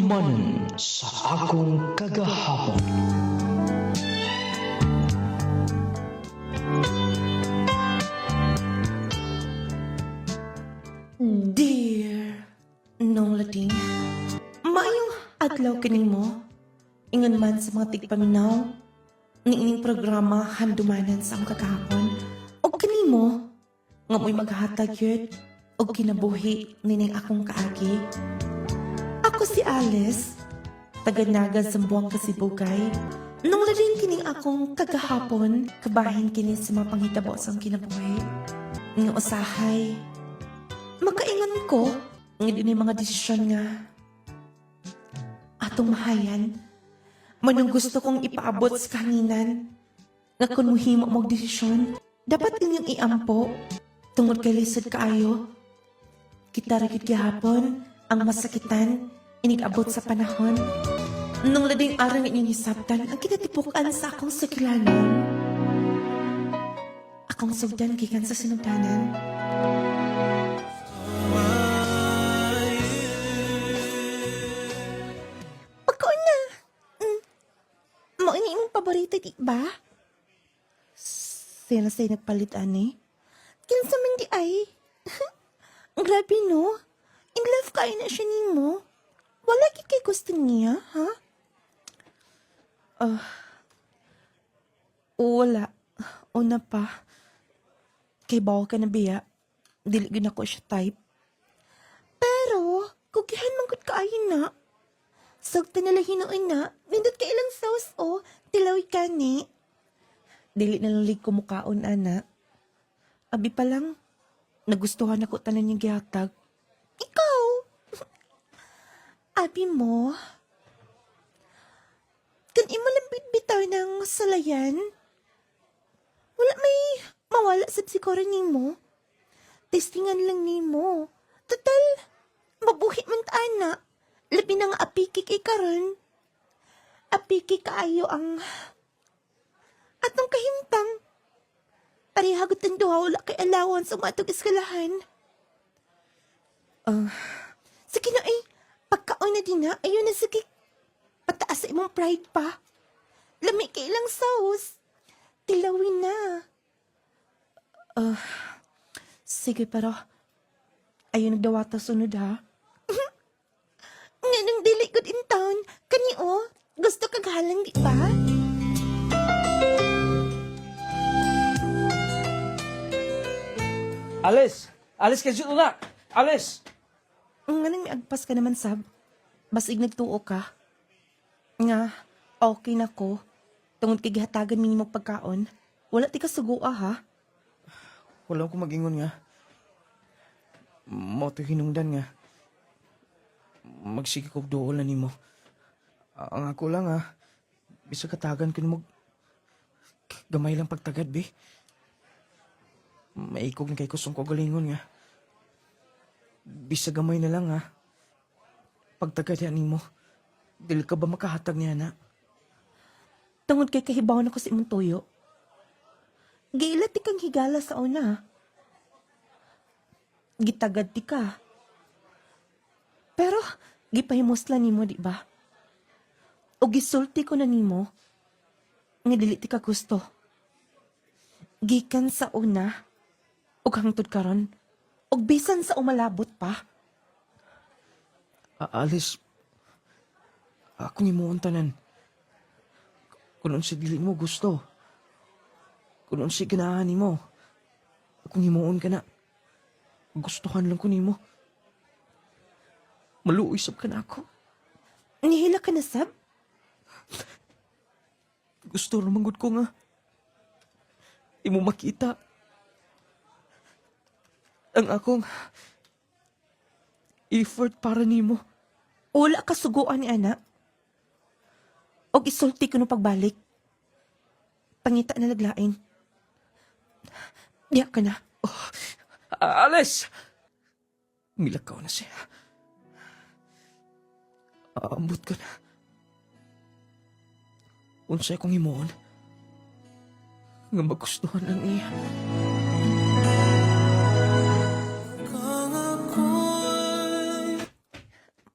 Handumanan sa akong kagahapon. Dear Nong Lading, maayong adlaw kining mo. Ingon man sa mga tigpaminaw, niining programa handumanan sa among kagahapon. O kanimo, nga mo'y maghatag yun, o kinabuhi nining akong kaagi. Ako si Alice, taga-naga sa buwang kasibugay. Nung lading kining akong kagahapon, kabahin kini sa mga panghitabo sa kinabuhi. Nga usahay, makaingan ko nga din mga desisyon nga atong mahayan. Manong gusto kong ipaabot sa kanginan nga kung muhimo mong desisyon, dapat inyong iampo tungod kay lisod kaayo. Kita rin gihapon ang masakitan inig-abot sa panahon. Nung lading araw nga inyong hisabtan ang kinatipukan sa akong siklanon. Akong sugdan gikan sa sinugdanan. Mo ini imong paborito, di ba? Sino sa'y nagpalit, ani? Kinsa man di ay? Grabe, no? In love kayo na siya nimo. Wala gid kay gusto niya, ha? Wala. Una pa. Kay bawa ka na biya. Dili gid ako siya type. Pero, kugihan man gud kaayo na. Sagta na lang hinuon na, nindot ka ilang sauce o, tilawi ka ni. Dili na lang lig kumukaon, ana. Abi pa lang, nagustuhan ako tanan niyang gihatag. Ikaw! Abi mo, kan imo lang bitaw ng salayan, wala may mawala sa siguro nimo. Testingan lang nimo. Total, mabuhi man ta, ana. Labi na nga apiki kay karon. Apiki kaayo ang atong kahimtang. Parehagot ang duha wala kay allowance ang matong eskalahan. Sige na ay, pagkaon na din na, ayun na sige. Pataas sa imong pride pa. Lami kay ilang sauce. Tilawin na. Sige pero, ayun nagdawata sunod ha. Nga nang dili good in town, kaniyo, gusto kaghalang di ba? Alice! Alice, kaya na! Alice! Nga nang may agpas ka naman, Sab. Basig nagtuo ka. Nga, okay na ko. Tungod kay gihatagan minimo pagkaon. Wala ti ka sugua, ha? Wala ko mag-ingon nga. Mo to hinungdan nga. Magsige kog dool na nimo. Ang ako lang bisa katagan ko mo gamay lang pagtagad be. Maikog na kay kusong ko galingon nga. Bisa gamay na lang pagtagad yan nimo. Dili ka ba makahatag niya na? Tungod kay kahibaw na ko sa imong tuyo. Giilat ti kang higala sa una. Gitagad ti ka. Pero, gipahimosla nimo, di ba? O gisulti ko na nimo, nga dili ti ka gusto. Gikan sa una, o hangtod karon, o bisan sa umalabot pa. Alice, ako ni mo ang tanan. Kung si dili mo gusto. Kung si ganahan ni mo. Ako ni moon ka na. Gustuhan lang ko ni mo. Maluisap ka na ako. Nihila ka na, Sab? Gusto naman gud ko nga. Di mo makita. Ang akong effort para nimo. Wala ka suguan ni Ana. O isulti ko no pagbalik. Pangita na laglain. Diya ka na. Alice! Milakaw na siya. Aambot ka na. Unsay kong himoon. Nga magustuhan lang iya.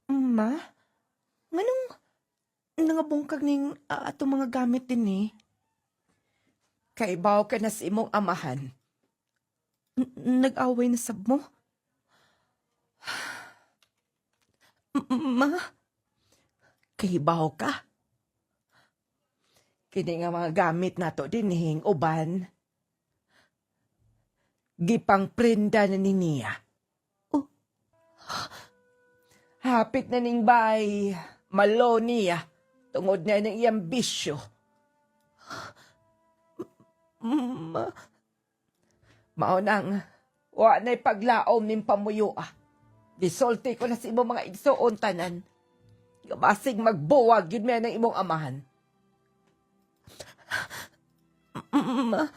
Ma? nangabungkag ning atong mga gamit din eh. Kaibaw ka na sa imong amahan. Nag-away na sab mo? Ma? Kaibaw ka. Kini nga mga gamit nato dinhing uban. Gipang prenda na ni niya. Oh. Hapit na ning bay. Malo niya. Tungod na ng iyang bisyo. Ma? Mao nang, wa na'y paglaom ning pamuyo ah. Gisulti ko na sa imong mga igsuon tanan. Basig magbuwag yun may ng imong amahan. Ma?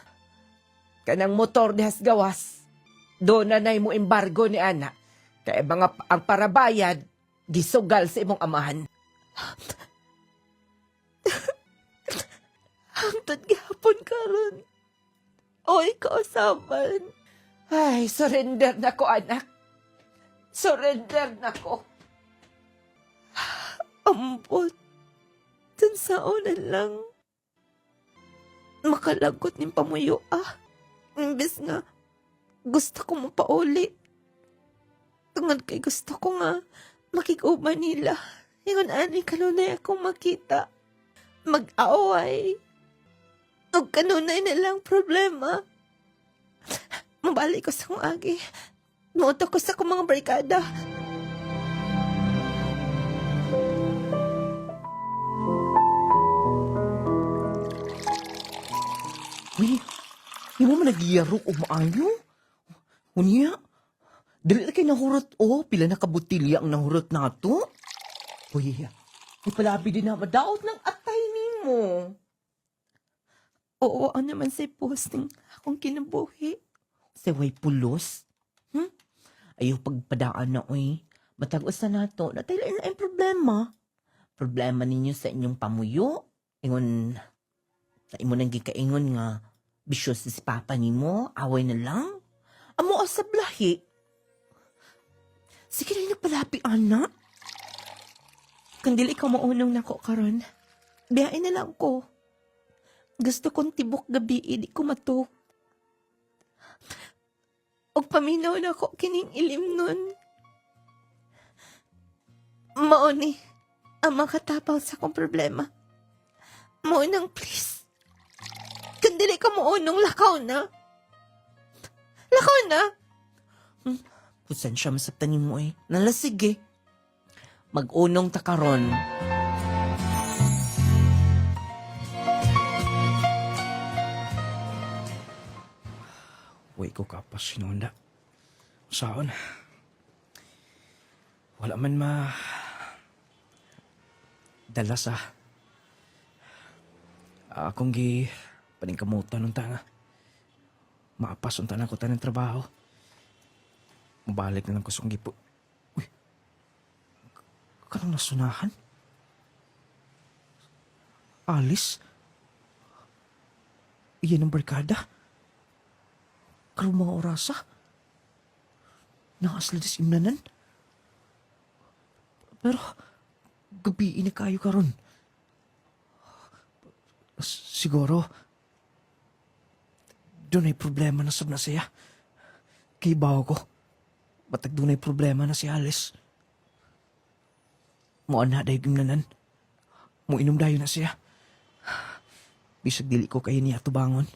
Kanang motor dihas gawas. Doon na na'y mo embargo ni Ana. Kaya mga ang parabayad, gisugal sa imong amahan. Hangtod gihapon karon. Oy, kausaban. Ay, surrender na ko, anak. Surrender na ko. Ambot. Tansaonan lang. Makalagot ng pamuyo Imbes nga, gusto ko mapauli. Tungod kay gusto ko nga, makikuban nila. Ingon ani kanunay akong makita. Mag-away. O kanunay na lang problema. Mabalik ko sa kong agi. Moto ko sa kong mga barkada. Uy, di mo man nagyaro o maayo? Unya, dali na kayo nahurot pila na kabutilya ang nahurot nato. Uy, ipalabi din na madaot ng atay ni mo. Oo, naman sa posting akong kinabuhi. Sa way pulos? Ayaw pagpadaan na, uy. Matag-usa na to, natayla na ang problema. Problema ninyo sa inyong pamuyo. Ingon, sa imo nang gikaingon nga, bisyos si papa ni mo, away na lang. Amo asab lahi. Sige na nagpalapi, anak. Kung dili ka maunong nako karon, biyain na lang ko. Gusto kong tibok gabi, di ko matuk. Og paminaw na ko kining ilim nun. Mauni, ang makatapaw sa kong problema. Maunang please. Kung dili ka maunong, lakaw na. Lakaw na. Pusensya masaptan ni mo Nalasig Mag-unong takaron. Uy ko kapas sinunda. Saan? Wala man dala sa akong paningkamutan nung tanga. Maapas unta na ko tanang trabaho. Mabalik na lang ko sa gipo. Uy, kanang nasunahan? Alice? Iyan ang barkada? Karong mga orasa? Nakasla dis imnanan? Pero, gabi na kayo karon. Siguro, doon ay problema na sab na siya. Kibaw ko. Batag doon ay problema na si Alice. Muan na dayo imnanan. Muinom dayo na siya. Bisag dili ko kayo niya tubangon.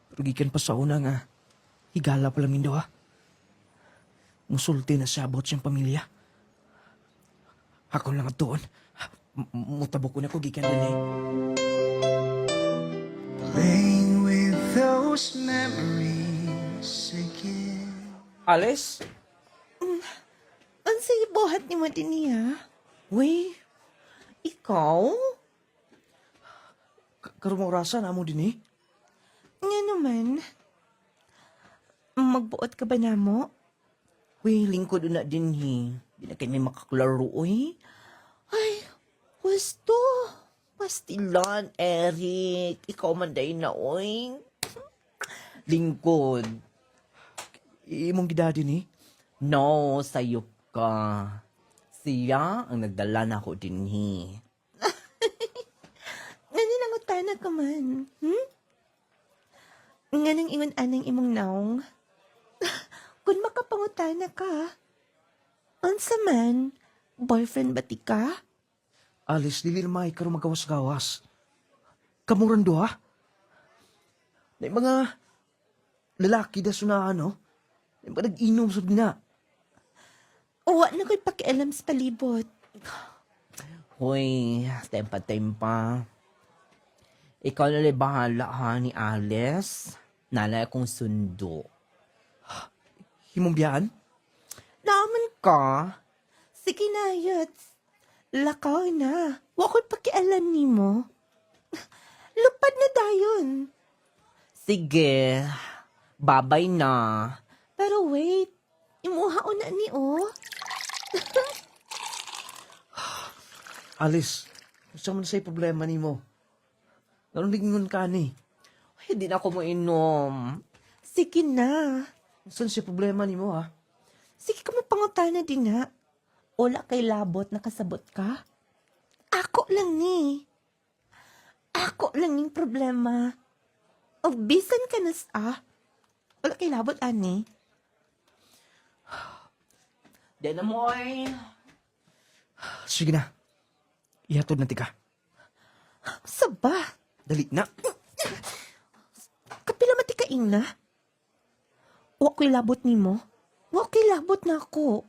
Pero gikan pa sa una nga, higala pa lang indo Musulti na siya about siyang pamilya. Ako lang at doon. Mutabok ko na ko gikan din Playing with those memories again. Alice? Ang sige buhat ni mo din niya. Uy, ikaw? Karong orasa na mo din Nga naman. Magbuot ka ba na mo? Uy, lingkod na din Di na kayo may makaklaro, Ay, gusto. Pastilan, Eric. Ikaw man day na, Lingkod. Imong gidadi ni? No, sayop ka. Siya ang nagdala na ako din na ka man. Nga nang ingon anang imong naong. Kung makapangutana ka, unsa man, boyfriend ba ti ka? Alice, dili na may karon magawas-gawas. Kamuran do ha? Na mga lalaki da sunahan, no? Na mga nag-inom sa na. Uwa na ko'y pakialam sa palibot. Hoy, tempa-tempa. Ikaw na lang bahala ha ni Alice. Nalay akong sundo. Himong biyaan? Naman Ka? sige na, Yots. Lakaw na. Wa ko'y pakialam ni mo. Lupad na dayon. Sige. Babay na. Pero wait, imuhaon na ni oh. Alice, gusto man sa'y problema ni mo. Naruningon ka ni. Hindi na ako mainom. Sige na. Saan siya problema ni mo, ha? Sige ka mapangutana din na. Wala kay labot na kasabot ka. Ako lang ni. Ako lang yung problema. O bisan ka na sa. Wala kay labot ani. Di na mo ay. Sige na. Ihatod na tika. Saba. Dali na. Kapila matikaing na. Wa ko'y labot ni mo. Wa ko'y labot na ako.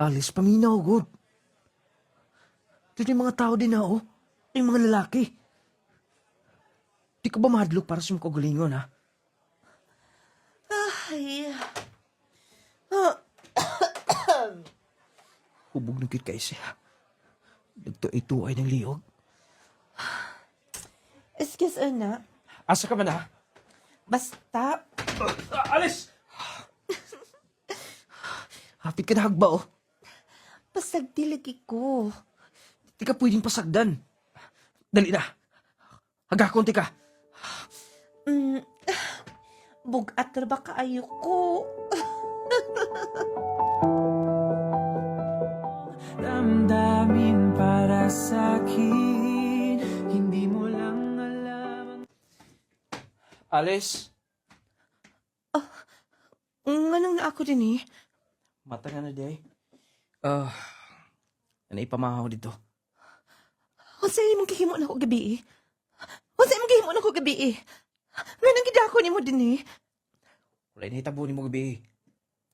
Alice, paminaw, good. Ito yung mga tao din na, oh. Yung mga lalaki. Di ko ba mahadlok para sa mga kagalingon, ha? Ay. Hubog ng kit kaisi, ha? Nagto-ito ay ng liog. Excuse na. Asa ka man, ha? Basta. Alice! Hapit ka na hagba, oh. Pasagdilagi ko. Di ka pwedeng pasagdan. Dali na. Hagakon, tika. Bugat na ba kaayo ko? Damdamin para sa'kin, hindi mo lang alam. Alice? Nganong na ako din eh. Mata nga na, day. Naipamahaw dito. Unsay imong gihimo na ako gabi eh. Unsay imong gihimo na ako gabi eh. Nganong gidako nimo din eh. Wala inahitabo ni mo gabi.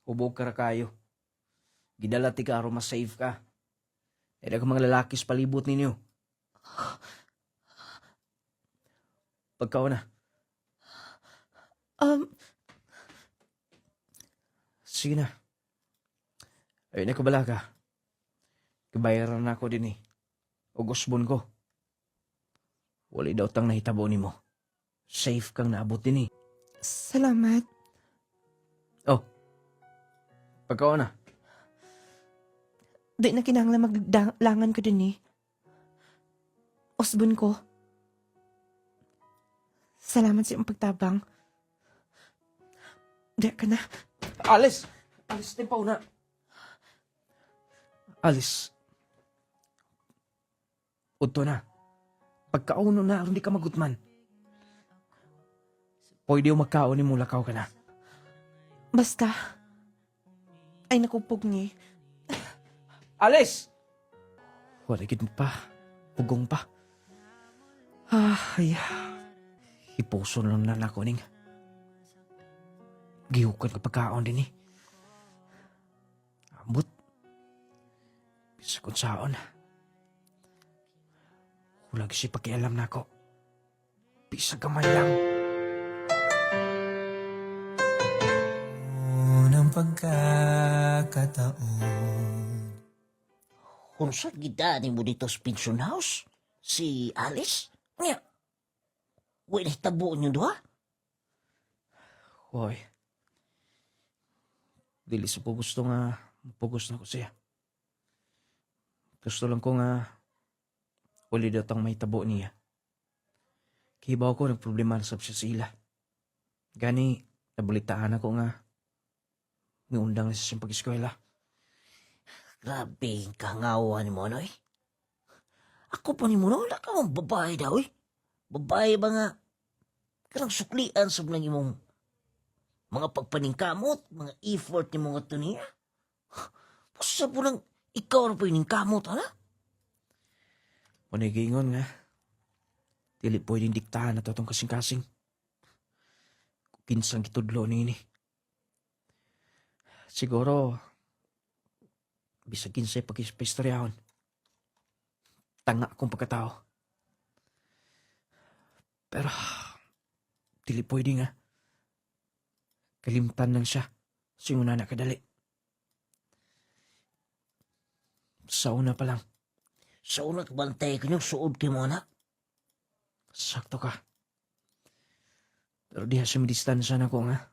Hubog ka ra kayo. Gidala ti ka aron mas safe ka. Dahil mga lalaki sa palibot ninyo. Pagkaon na. Sige na. Ayun na kabala ka. Kabayaran na ako din eh. O gusbon ko. Wala daw tang nahitabo ni mo. Safe kang naabot din eh. Salamat. Oh. Pagkaon na. Di na kinahanglan maglangan ko din eh. Osbon ko. Salamat sa iyong pagtabang. Di ka na. Alice! Alice, tempaw na. Alice. Udto na. Pagkauno na, aron di ka magutman. Pwede yung magkaon ni mo, lakaw ka na. Basta. Ay nakupog ni. Alice! Warigid mo pa. Pugong pa. Ay. Hipuso lang na ako ning. Gihukan ka pagkaon din eh. Ambot. Bisa kung saon. Hulag si pakialam na ako. Bisa gamay lang. Unang pagkakataon. Unsa gida ni mo dito sa pension house? Si Alice? Nga. Wala tabo niyo doha? Hoy. Dili sa po gusto nga pugos na ko siya. Gusto lang ko nga uli daw tang may tabo niya. Kibaw ko nagproblema na sa sila. Gani, nabalitaan ako nga miundang na sa siyang pag-eskwela. Grabe, kangawa ni mo, ano eh. Ako pa ni mo na, wala ka mong babae daw eh. babae ba nga, kanang suklian sa mga imong mga pagpaningkamot, mga effort ni mga tuniya. Pusa po nang ikaw na po yung kamot, hala? Panigingon nga. Dili pwedeng diktahan na to itong kasing-kasing. Pinsang kitudlo ni ini. Siguro, bisag kinsay pag-istoryahan. Tanga akong pagkatao. Pero, dili pwede nga. Kalimtan lang siya. Singuna na kadali. Sa una pa lang, Sa una kabantay kanyang suod kay mo anak. sakto ka. Pero diha siya distansya na ko nga.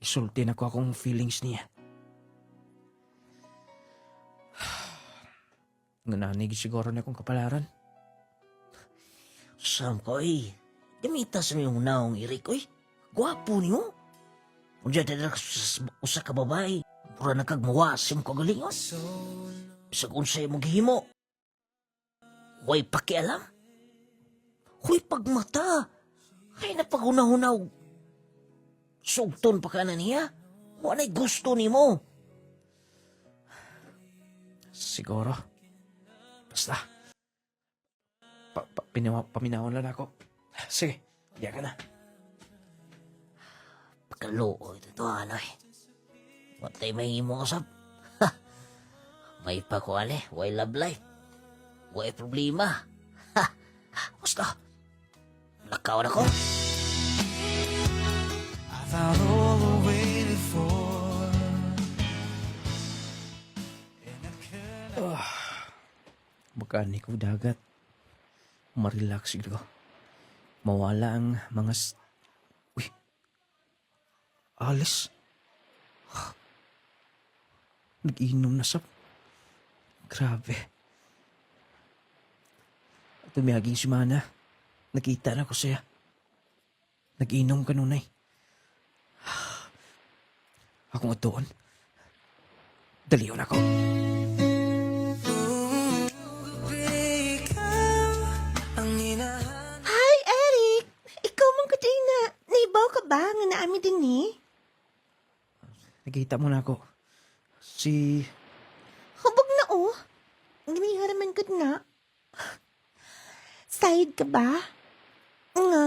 Isulti na ko akong feelings niya. Nananig siguro na akong kapalaran. Sam ko gamitas mo yung naong irik, Gwapo niyo. Kung dyan na usa ka babae, pura na kagmawasim ko galing, Bisa kung sa'yo maghihimo. Huwag pakialam. Huwag pagmata. Ay napagunahunaw. Sugton pa ka na niya. Wana'y gusto ni mo. Siguro. Basta. Paminawan lang ako. Sige, diya ka na. Pagkaloo ito Watay may himo usap. May pa ko way love life. Way problema. Basta. Lakaw na ko. I found all I waited for. Magkani ko dagat. Marelax siguro. Mawala ang mga... Uy! Alis. Nag-inom na sap. Grabe. Tumiyaging si Mana. Nakita na ko siya. Nag-inom ka nun ay. Ako nga doon. Daliyon ako. Hi, Eric! Ikaw man ka din na. Naibaw ka ba nga naami din ni? Nakita mo na ako. Si... Hubog na oh. Giniharaman ka na. Side ka ba? Nga.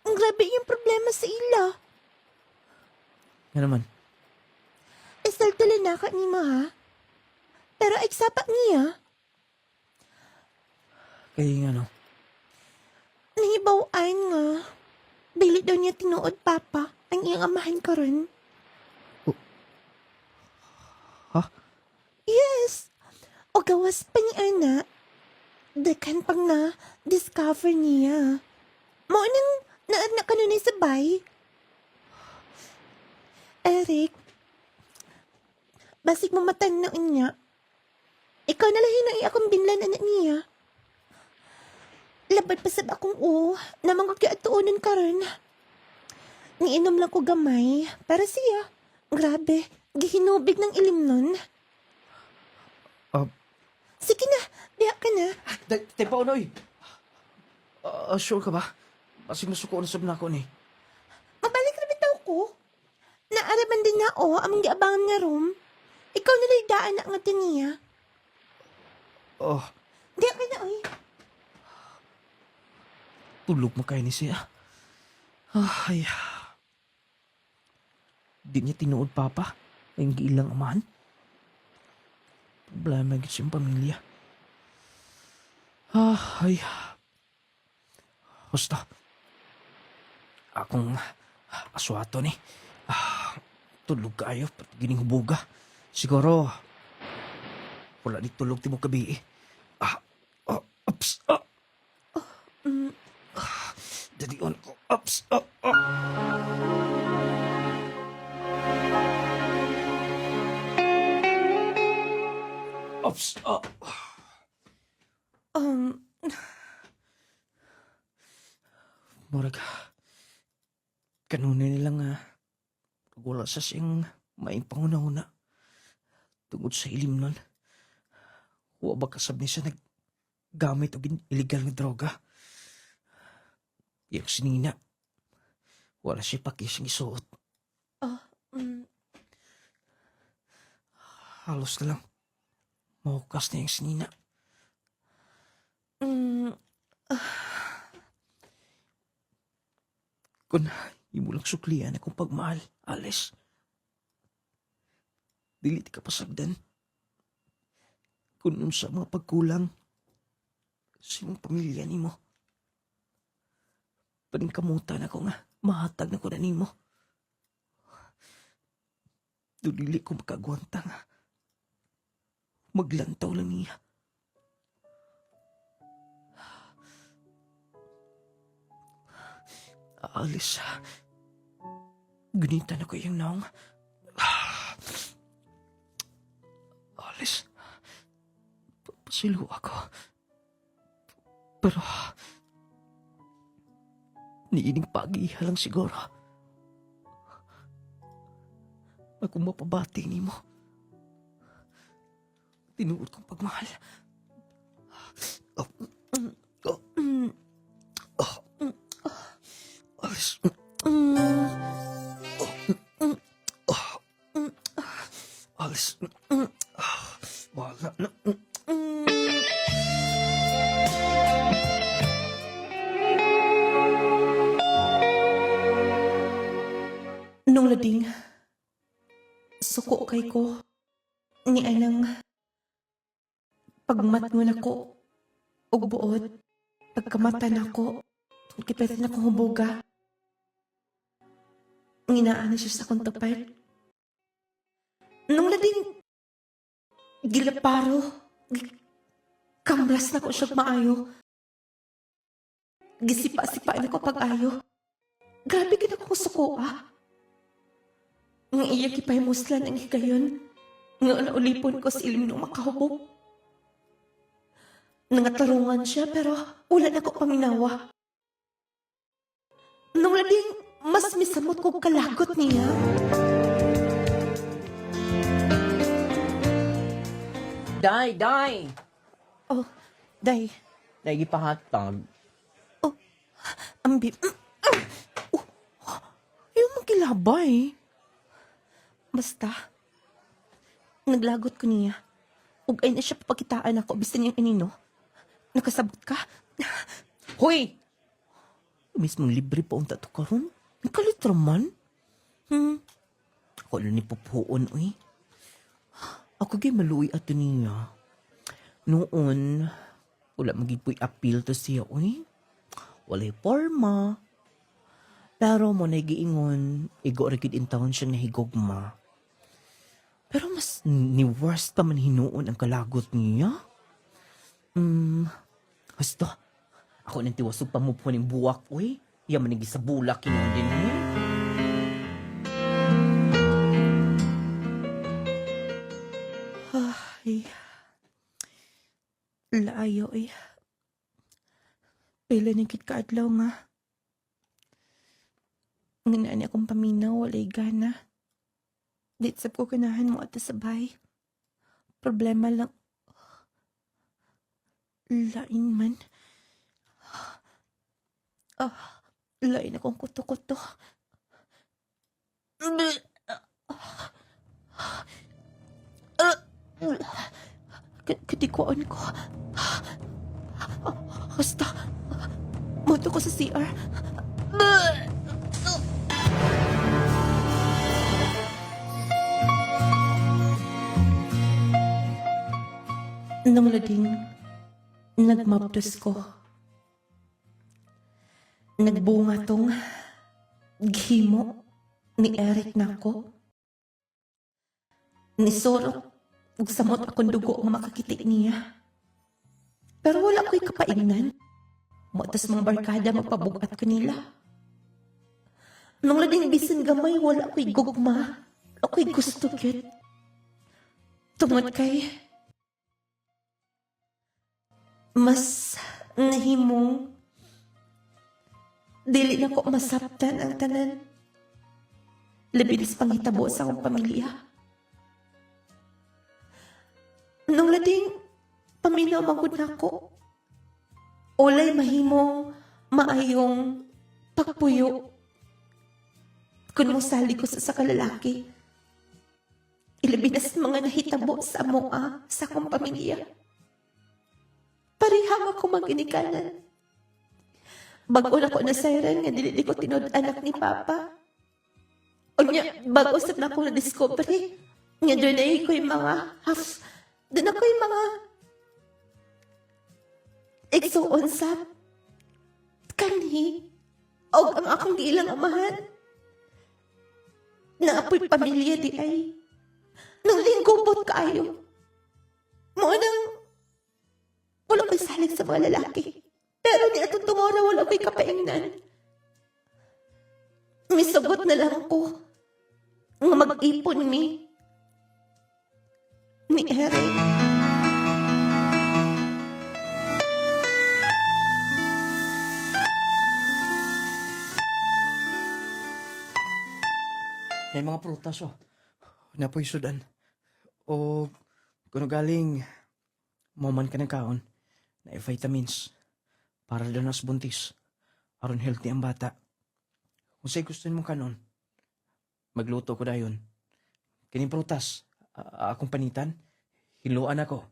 Ang grabe yung problema sa ila. Nga naman. Isal tala na ka ni ma ha? Pero eksapak niya. Kaya nga no. Nahibawaan nga. Dili daw niya tinuod papa ang iyang amahan ka ron. Ha? Yes. O gawas pa ni Ana. Dekan pang na discover niya. Mo nang naanak ka nun ay sabay. Eric, basig mo matanaon niya. Ikaw na lang hinay akong binlan anak niya. Labad pa sab akong na mga kiatuunan ka rin. Niinom lang ko gamay para siya. Grabe, gihinubig ng ilim nun. Sige na, diya ka na. Tepa, Onoy! Sure ka ba? Basig masuko na sab na ako ni. Mabalik na bitaw ko. Naaraman din na amang giabangan nga room. Ikaw na lang daan na nga niya. Oh, Diya ka na, oy. tulog mo kayo ni siya. Ay. Di niya tinuod papa. Ang giilang amahan. Problema gid siyang pamilya. Ay. Basta. Akong aswato ni. Tulog kayo. Pati gining hubuga. Siguro. Wala di tulog ti mo kabi eh. Ups. Jadi on ko. Ups. Ups. Murag. Kanuna nilang wala sa siyang maing panguna-una. Tungod sa ilim nun. Huwag ba kasab niya siya naggamit o illegal na droga. Iyang sinina. Wala siya pakisang isuot. Mm, Halos na lang. Mahukas na yung sinina. mm, Kung imo lang suklian akong pagmahal, Alice. Dili ti ka pasagdan. Kung sa mga pagkulang sa imong pamilya nimo. Paningkamutan ako nga, mahatag na ko na nimo. Dili ko makagwanta nga. Maglantaw lang niya. Alice, gunitan ako yung naong. Alice, pasilo ako. Pero, niining pag-iha lang siguro. Ako mapabati ni mo. Tinuod kong pagmahal. Alice, Alice, wala na. Nung lading, suko kay ko, ni anang pagmatngon ako, ug buot, pagkamatan ako, kipitin akong hubuga. Nginaan na siya sa akong tupad. Nung lading, gilaparo, kamras na ko siya maayo. Gisipa-sipa na ko pag-ayo. Grabe ka na ko suko Nga iya kipay muslan ang higayon. Nga naulipon ko sa ilim ng makahubog. Nangatarungan siya pero wala na ko paminawa. Nung lading, mas misamot ko kalagot niya. Day! Oh, day, Nagipahatag. ambi. Oh, yung magkilabay. Basta, naglagot ko niya. Ug ay na siya papakitaan ako, bisan niyang inino. Nakasabot ka? Hoy! Mismong libre pa unta to karon. Nakalitra man. Ako na ni pupuon, uy. Ako gay maluwi ato niya. Noon, wala magipoy appeal to siya, uy. Walay forma. Pero mo nagiingon, igo rigid in town siya nga higugma. Pero mas ni worst pa man hinuon ang kalagot niya. Basta, ako nang tiwasog pa mo po ng buwak, uy. Yaman nagi sa bulak kinuon din niya. Ay, laayo eh. Pila na kit kaadlaw nga. Nganaan akong paminaw, walay gana. Ditsap ko kanahan mo ato sa bahay. Problema lang. Lain man. Lain akong kuto-kuto. Katikuan ko. Basta, moto ko sa CR. Nung lading, nagmapdos ko. Nagbunga tong gihimo ni Eric nako. Nisurok ug samot akong dugo nga makakita niya. Pero wala ko'y kapaingnan. Motas mga barkada magpabugat ko nila. Nung lading bisan gamay, wala ko'y gugma. Ako'y gusto gyud. Tungod kay mas nahimong dili na ko masaptan ang tanan. Labinis panghitabo sa akong pamilya. Nung lading, paminaw magod na ko. Olay mahimong maayong pagpuyo. Kung mosali ko sa kalalaki, ilabi na sa mga nahitabo sa amoa sa akong pamilya. Parihang ako mag-inikanan. Bago na ko nasayran nga dili ko tinud anak ni Papa. O niya, bago sa na ko na-discover nga doon na ko yung mga doon ako yung mga igsuon sa kanhi o ang akong giilang amahan na apoy pamilya di ay nung linggubot kaayo mo nang wala ko'y salig sa mga lalaki pero di atong tumora wala ko'y kapaingnan misugot na lang ko nga mag-ipon ni Eric. May mga prutas oh. Napoy sudan. O kuno galing moman ka ng kaon na vitamins para daw nas buntis. Aron healthy ang bata. Kung sa'y gusto mo kanon, magluto ko dayon. Kining prutas, akong panitan, hiluan ako.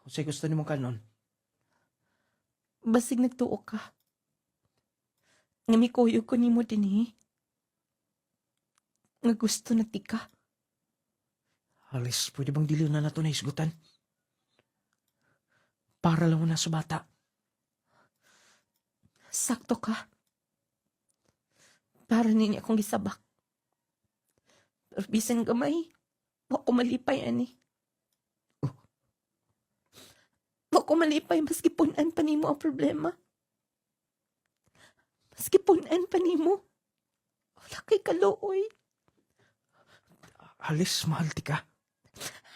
Kung sa'y gusto mo kanon. Basig nagtuo ka. Nga may kuyog ko ni mo din nga gusto na tika. Alis, pwede bang diliw na nato na isgutan? Para lang mo na sa bata. Sakto ka. Para ninyo akong gisabak. Pero bisan gamay, wa ko malipay ani. Wa ko malipay maski punan pa nimo ang problema. Maski punan pa nimo. Wala kay kaluoy. Alis, mahal ti ka.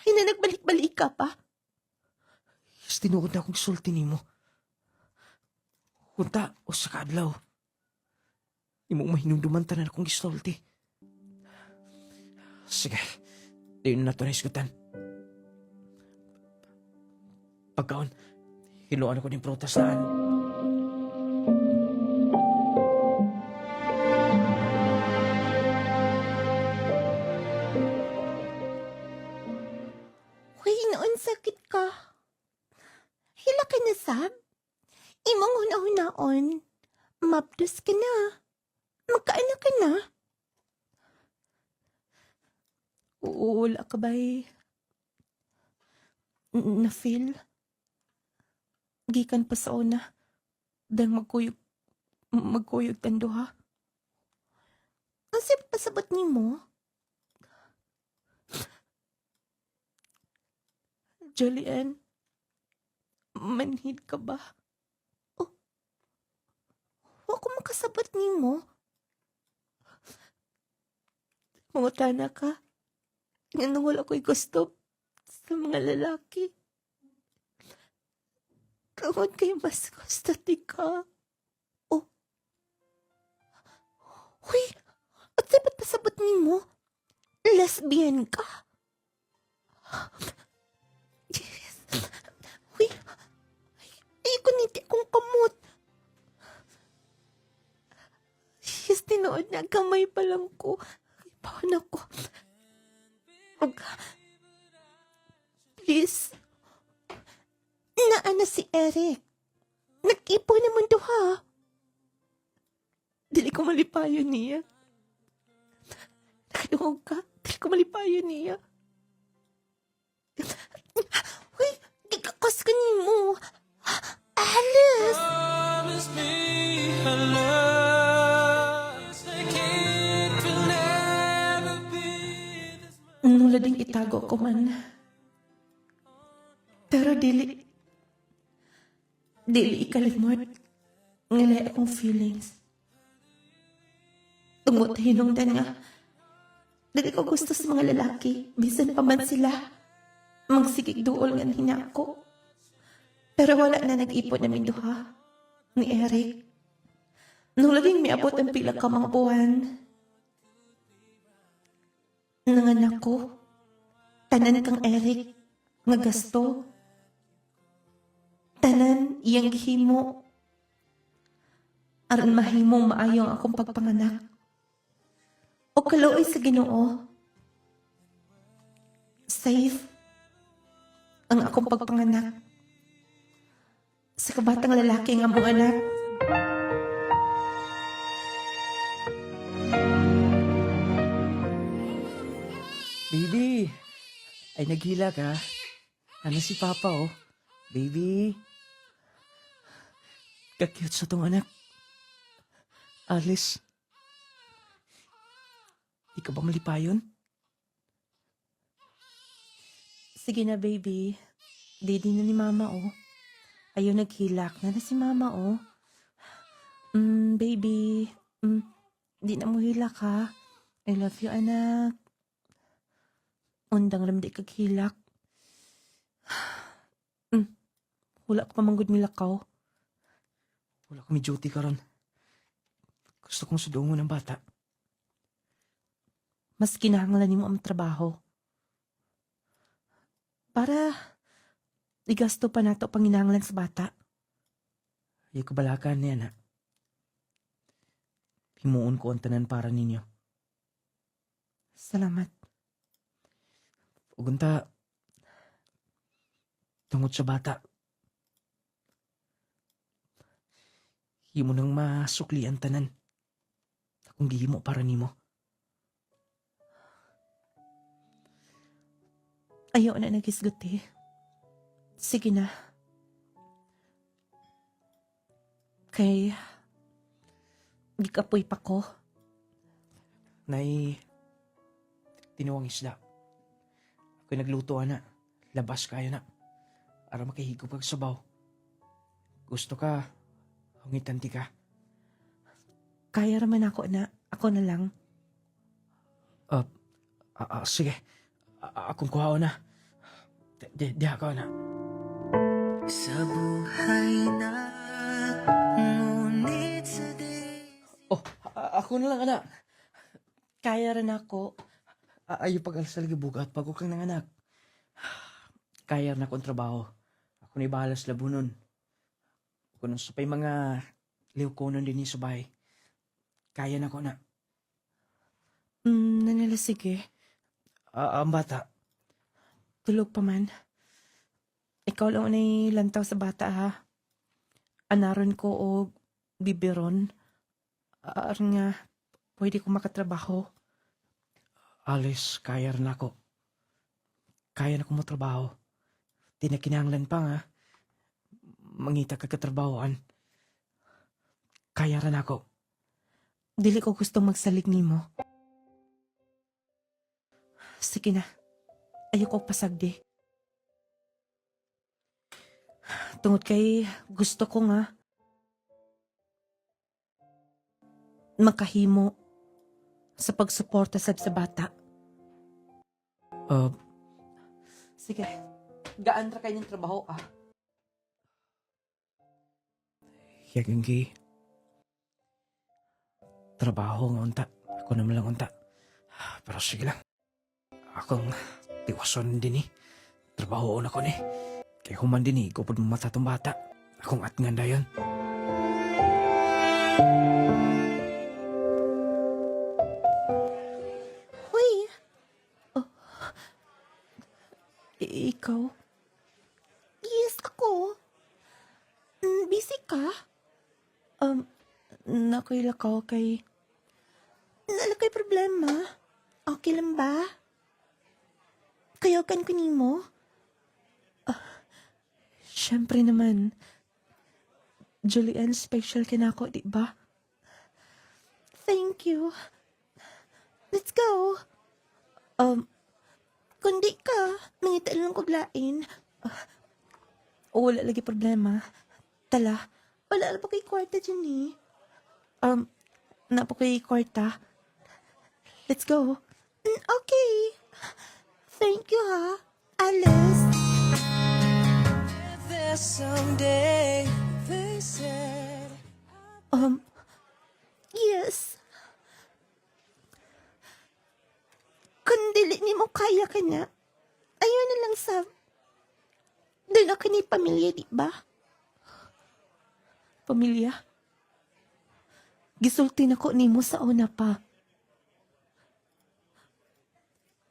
Ay na nagbalik-balik ka pa. Yes, tinuod na akong sulti nimo. Hunta o sa kadlaw. Imong mahinumduman tanan akong gisulti. Sige, diyon na to na isgutan. Pagkaon, hiluan ako ng prutas na Uy, noon sakit ka. Hila ka na, Sab. Imong huna-hunaon. Mabdos ka na. Magkaanak ka na. Wala ka ba'y na-feel? Gikan pa sa una. Dahil magkuyog tando ha. Ang sip pasabot ni mo? Julian, manhid ka ba? Oh, ako makasabot ni mo. Mangutana ka. Nga wala ko'y gusto sa mga lalaki. Tungod kayo mas gusto di ka. Oh. Huy, at sabat pasabot ni mo? Lesbian ka? Yes. Huy, ay ko niti akong kamot. Yes, tinood na gamay pa lang ko. Ay, paano ko? Please. Naana si Eric. Nag-ipo naman to ha. Dili ko malipayo niya. Nakadungog ka. Dili ko malipayo niya. Uy, gikakas ka ni mo. Alice! Promise me a love like it will never be this much. Nung lading itago ko man. Pero dili ikalimot. Ngalay akong feelings. Tungot hinungdan nga. Dili ko gusto sa mga lalaki. Bisan pa man sila. Magsigig duol nga hina ako. Pero wala na nag-ipon namin duha. Ni Eric. Nung laging miabot ang pila ka mga buwan. Nanganak ko. Tanan kang Eric. Nga gasto. Tanan iyang gihimo. aron mahimong maayong akong pagpanganak. O kaluoy sa Ginoo. Safe ang akong pagpanganak sa kabatang lalaki nga mong anak. Baby! Ay, naghila ka? Ano si Papa, oh? Baby! Kakyut sa tong anak. Alice. Di ka ba malipayon? Sige na, baby. Didi na ni Mama, oh. Ayaw naghilak na si Mama, oh. Baby. Di na mo hilak, ha? I love you, anak. Undang ram di kaghilak. Wala ko pa manggod milakaw. Wala kami duty karon. Gusto kong sudungon ng bata. Mas kinahanglan mo ang trabaho. Para igasto pa nato panginahanglan sa bata. Ayaw kabalakan niya na. Himuon ko ang tanan para ninyo. Salamat. Ugunta, tungod sa bata. Himo nang masukli ang tanan. Akong gihimo para nimo. Ayaw na nagisguti. Sige na. Kay gikapoy pa ko. Nay, tinuwang isda. Ako'y nagluto, ana. Labas kayo na. Ara makahigop kag sabaw. Gusto ka, hungitan ti ka. Kaya raman ako na. Ako na lang. Sige. Akong kuhao na. Di ako na. Sa buhay na ngunit sa Oh, ako na lang, anak. Kaya rin ako. Ayaw pag-alasal gibugat pag kang nanganak. Kaya na akong trabaho. Ako na ibahalas labunon. Kung sa pa'y mga liwkonon din sa bahay. Kaya na ko na. Nanila sige. Ang bata. Tulog pa man. Ikaw lang na lantaw sa bata, ha? Anaron ko o bibiron. Aron nga, pwede ko makatrabaho. Alice, kaya rin ako. Kaya na ko matrabaho. Di na kinahanglan pa nga. Mangita ka katrabahoan. Kaya rin ako. Dili ko gustong magsalig nimo. Sige na. Ayoko pasagdi. Tungod kay gusto ko nga makahimo sa pagsuporta sa bata. Sige. Gaan ra kayong trabaho, ah. Yaganggi. Trabaho nga unta. Ako naman lang unta. Pero sige lang. Akong tiwason din Trabaho na ko ni. Kaya human din gupod mo mata tong bata. Akong at nganda yun. Hoy! Oh. Ikaw? Yes, ako. Busy ka? Nakuilakaw kay... Nalakay problema? Okay lang ba? Kayakan ko nimo? Siyempre naman. Julian, special ka na ako, di ba? Thank you. Let's go. Kundi ka, mangita lang kog lain. Wala lagi problema. Tala, wala na po kay kwarta dyan eh. Na po kay kwarta. Let's go. Okay. Thank you, ha, Alice. there someday, they said. Yes. Kung dili ni mo kaya ka na, ayaw na lang sa... Doon ako ni pamilya, di ba? Pamilya? Gisulti na ko nimo sa una pa.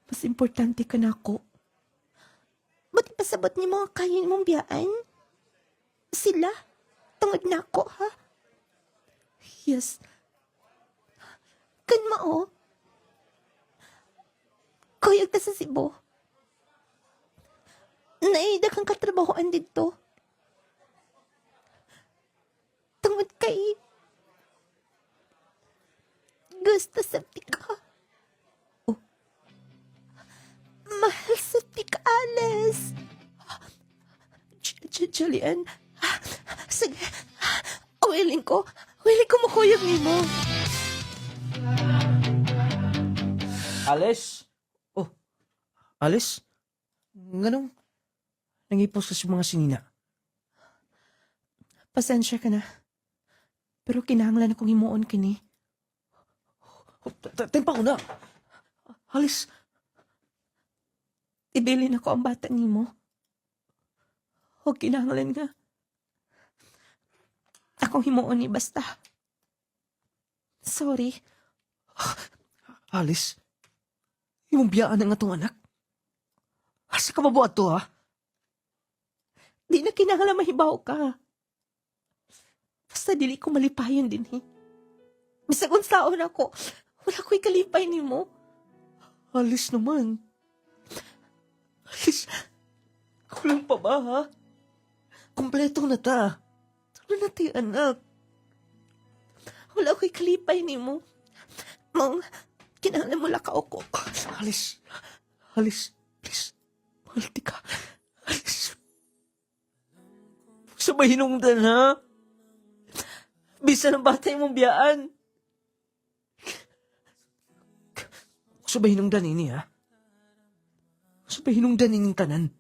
Mas importante ka na ako. Ba't ipasabot ni mga kayo mong biyaan? Sila? Tungod na ako, ha? Yes. Kan mao? Kuyog ta sa Cebu. Naida kang katrabahoan dito. Tungod kay... Gusto sa ka. Oh. Mahal sa tika, Alice. Julian. Sige. Willing ko makuyog ni mo. Alice? Oh, Alice? Nganong nangipos ka sa mga sinina? Pasensya ka na. Pero kinahanglan akong himuon kini. Tempa ko na. Alice, Ibilin ako ang bata ni mo. O kinahanglan nga. Akong himuon ni basta. Sorry. Alice, imong biyaan ang atong anak. Asa ka mabuhat to, ha? Di na kinahanglan mahibaw ka. Basta dili ko malipayon din, eh. Bisag unsaon ako, wala ko'y kalipay ni mo. Alice naman. Alice, kulang pa ba, ha? Kompleto na ta. Ano na tayo, anak? Wala ko'y kalipay ni mo. Mong, kinahanglan mo lakaw ko. Alice, please. Malti ka. Alice. Sabay hinungdan, ha? Bisa ng bata mong biyaan. Sabay hinungdan ini, ha? Sabay hinungdan ining tanan.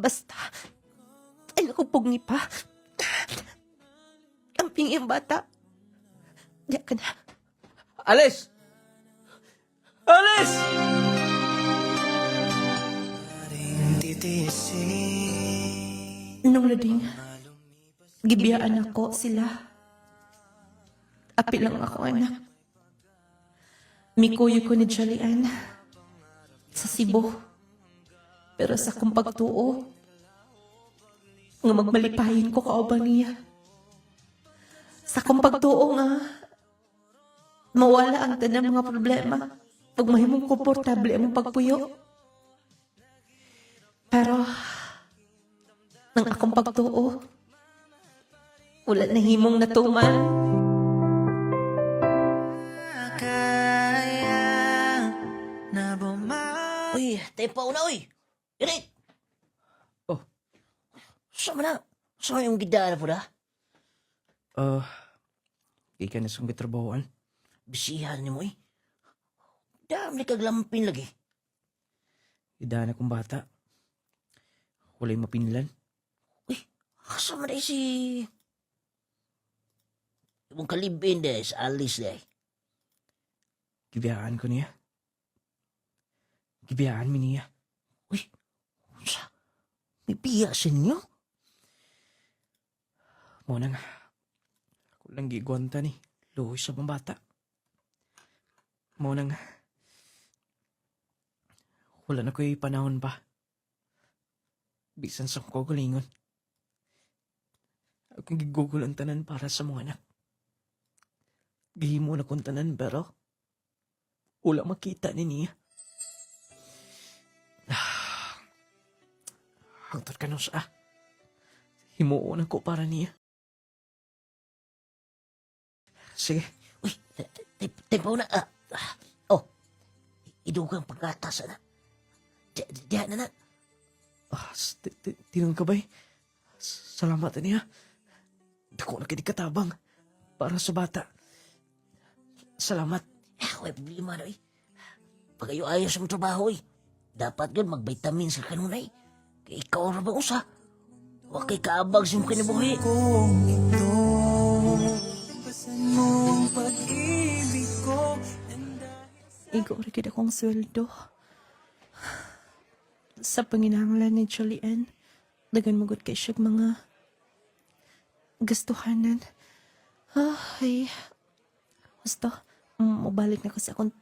Basta, ay naku pugni pa. Ang pingi ang bata. Diya ka na. Alice! Alice! Nung lading, gibiyaan ako sila. Api lang ako, anak. Mikuyo ko ni Julian sa Cebu. Pero sa kong pagtuo, nga magmalipayin ko kaubang niya. Sa kong pagtuo nga, mawala ang tanang mga problema pag mahimong komportable ang pagpuyo. Pero, nang akong pagtuo, wala na himong natuman. Kaya na bumalik. Uy, tempo na, uy! Irit! Oh. Sama na? Sama yung gidaan na po na? Ika na song gitrabahoan. Bisihan ni mo, eh. Dami kaglampin lagi. Idaan akong bata. Walay mapinlan. Uy, sama na si... Ibang kalibin dahil sa Alice dahil. Gibiyaan ko niya. Gibiyaan mi niya. Uy, sa... May biya sa inyo? Mo nang ako lang gigwanta ni luhoy sa mga bata. Mo nang wala na ko'y panahon pa. Bisan sa kagalingon. Akong gigugol ang tanan para sa mga anak. Gihimo na kong tanan pero wala makita ni niya. Hangtod ka nung sa himuon ako para niya. Sige. Uy, tempo na. Oh, idugang pagkatas na. Diyan na na. Tinong ka ba'y? Salamat niya. Dako na katabang para sa bata. Salamat. May problema na, eh. Pag ayo ayos ang trabaho, eh. Dapat yun mag-vitamins ka kanunay. Kaya ikaw na ba usa? Huwag kay kaabag sa mong kinabuhi. Kung ito, basan mo ang pag-ibig ko. Igo rin akong sweldo. Sa panginahanglan ni Julian, dagan magod kay siya mga gastuhanan. Ay, basta, mabalik na kasi akong...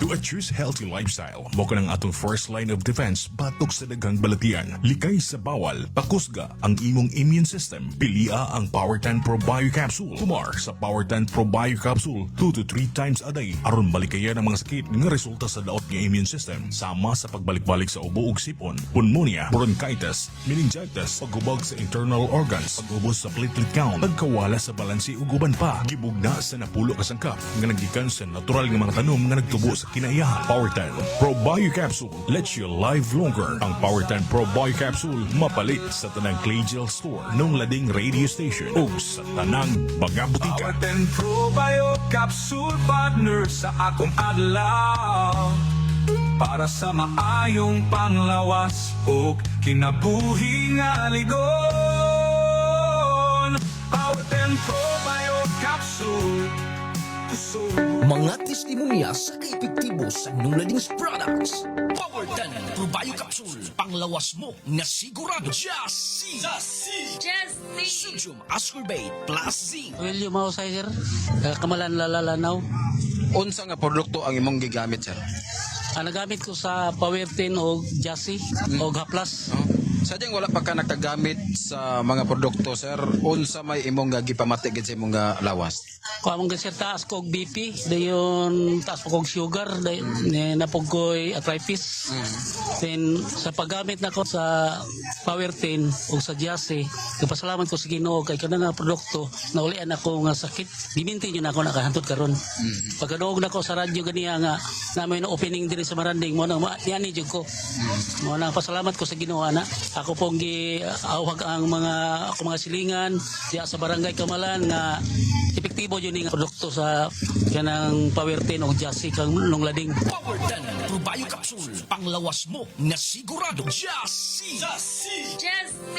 To a choose healthy lifestyle, mo ka ng atong first line of defense batok sa daghang balatian. Likay sa bawal, pakusga ang imong immune system. Pilia ang Power 10 Pro Bio Capsule. Kumar sa Power 10 Pro Bio Capsule 2 to 3 times a day aron balikayan ang mga sakit nga resulta sa daot nga immune system. Sama sa pagbalik-balik sa ubo ug sipon, pneumonia, bronchitis, meningitis, paghubog sa internal organs, pag-ubos sa platelet count, pagkawala sa balansi ug uban pa. Gibugna sa napulo ka sangkap nga naggikan sa natural nga mga tanom nga nagtubo sa kinaiyahan. Power 10 Pro Bio Capsule lets you live longer. Ang Power 10 Pro Bio Capsule mapalit sa tanang Clay Gel Store nung lading radio station o sa tanang mga butika. Power 10 Pro Bio Capsule partner sa akong adlaw para sa maayong panglawas o kinabuhi nga ligon. Power 10 Pro Bio Capsule. Mga testimonya sa kaepektibo sa Nuladings Products. Power 10 Pro Bio Capsule. Panglawas mo na sigurado. Jassy! Sodium ascorbate plus zinc. William Mausay, sir. Kamalan lalalanaw. Unsa nga produkto ang imong gigamit, sir? Ang nagamit ko sa Power 10 o Jassy o Haplas. Sadyang wala pa ka nakagamit sa mga produkto, sir. Unsa may imong gipamatik sa imong lawas? Kung among sir taas ko og BP, dayon taas ko og sugar, dayon napog ko'y arthritis. Then sa paggamit nako sa Power 10 o sa Jassy, nagpasalamat ko sa Ginoo kay kana nga produkto naulian ako nga sakit. Diminti yun ako nakahantod karon. Pagkaduog nako sa radyo ganiya nga namoy na opening diri sa Maranding mo nang yani jud ko. Mo nang pasalamat ko sa Ginoo ana. Ako pong giawhag ang mga silingan diya sa barangay Kamalan nga epektibo yun yung produkto sa kanang Power 10 o Jassy kang nung lading. Power 10 Pro Bio Capsule. Panglawas mo na sigurado. Jassy!